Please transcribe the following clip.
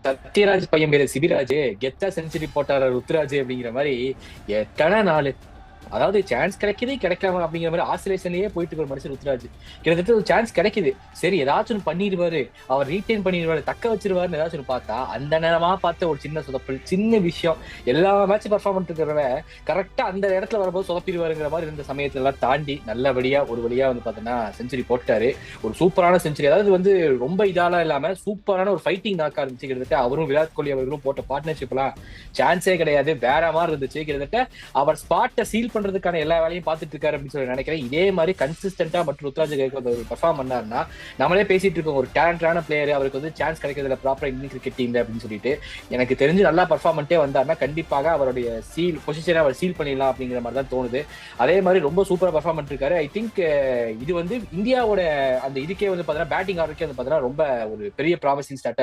சத்யராஜ் பையன் பேரு சிபிராஜ், கெத்தா செஞ்சுரி போட்டாரு ருத்ராஜ் அப்படிங்கிற மாதிரி எத்தனை நாள். அதாவது சான்ஸ் கிடைக்குது கிடைக்காம அப்படிங்கிற மாதிரி ஆசிலேஷன்லயே போயிட்டு இருக்கிற மனுஷன் ருத்ராஜ். கிட்டத்தட்ட ஒரு சான்ஸ் கிடைக்குது, சரி ஏதாச்சும் ஒன்று பண்ணிடுவாரு, அவர் ரீட்டைன் பண்ணிடுவாரு, தக்க வச்சிருவாருன்னு ஏதாச்சும் ஒன்று பார்த்தா அந்த நேரமா பார்த்த ஒரு சின்ன சொதப்பல், சின்ன விஷயம். எல்லா மேட்ச் பர்ஃபார்மன்ஸ் இருக்கிறவ கரெக்டா அந்த இடத்துல வரும்போது சொதப்பிடுவாருங்கிற மாதிரி இருந்த சமயத்துல எல்லாம் தாண்டி நல்லபடியா ஒரு வழியா வந்து பாத்தீங்கன்னா செஞ்சுரி போட்டாரு. ஒரு சூப்பரான செஞ்சுரி, அதாவது வந்து ரொம்ப இதாலாம் இல்லாம சூப்பரான ஒரு ஃபைட்டிங் நாக்கா இருந்துச்சு. கிட்டத்தட்ட அவரும் விராட் கோலி அவர்களும் போட்ட பார்ட்னர்ஷிப் எல்லாம் சான்ஸே கிடையாது, வேற மாதிரி இருந்துச்சு. கிட்டத்தட்ட அவர் ஸ்பாட்டை சீல் பண்றதுக்கான எல்லா வேலையும் பார்த்துட்டு இருக்காரு அப்படின்னு சொல்லி நினைக்கிறேன். இதே மாதிரி கன்சிஸ்டன்டா மற்றும் ருத்ராஜ் கைக்வாட் ஒரு பெர்ஃபார்ம் பண்ணாருன்னா, நம்மளே பேசிட்டு இருக்கோம் ஒரு டேலண்டான பிளேயர், அவருக்கு வந்து சான்ஸ் கிடைக்கிறதுல ப்ராப்பரா இந்தியன் கிரிக்கெட் டீம்ல அப்படின்னு சொல்லிட்டு எனக்கு தெரிஞ்சு நல்லா பர்ஃபார்மன்ட்டே வந்தாருன்னா கண்டிப்பாக அவருடைய சீல் பொசிஷனை அவர் சீல் பண்ணிடலாம் அப்படிங்கிற மாதிரி தான் தோணுது. அதே மாதிரி ரொம்ப சூப்பரா பர்ஃபார்ம் இருக்காரு. ஐ திங்க் இது வந்து இந்தியாவோட அந்த இதுக்கே வந்து பாத்தீங்கன்னா பேட்டிங் ஆர்டருக்கே வந்து பாத்தீங்கன்னா ரொம்ப ஒரு பெரிய ப்ராமிசிங் ஸ்டார்ட்டா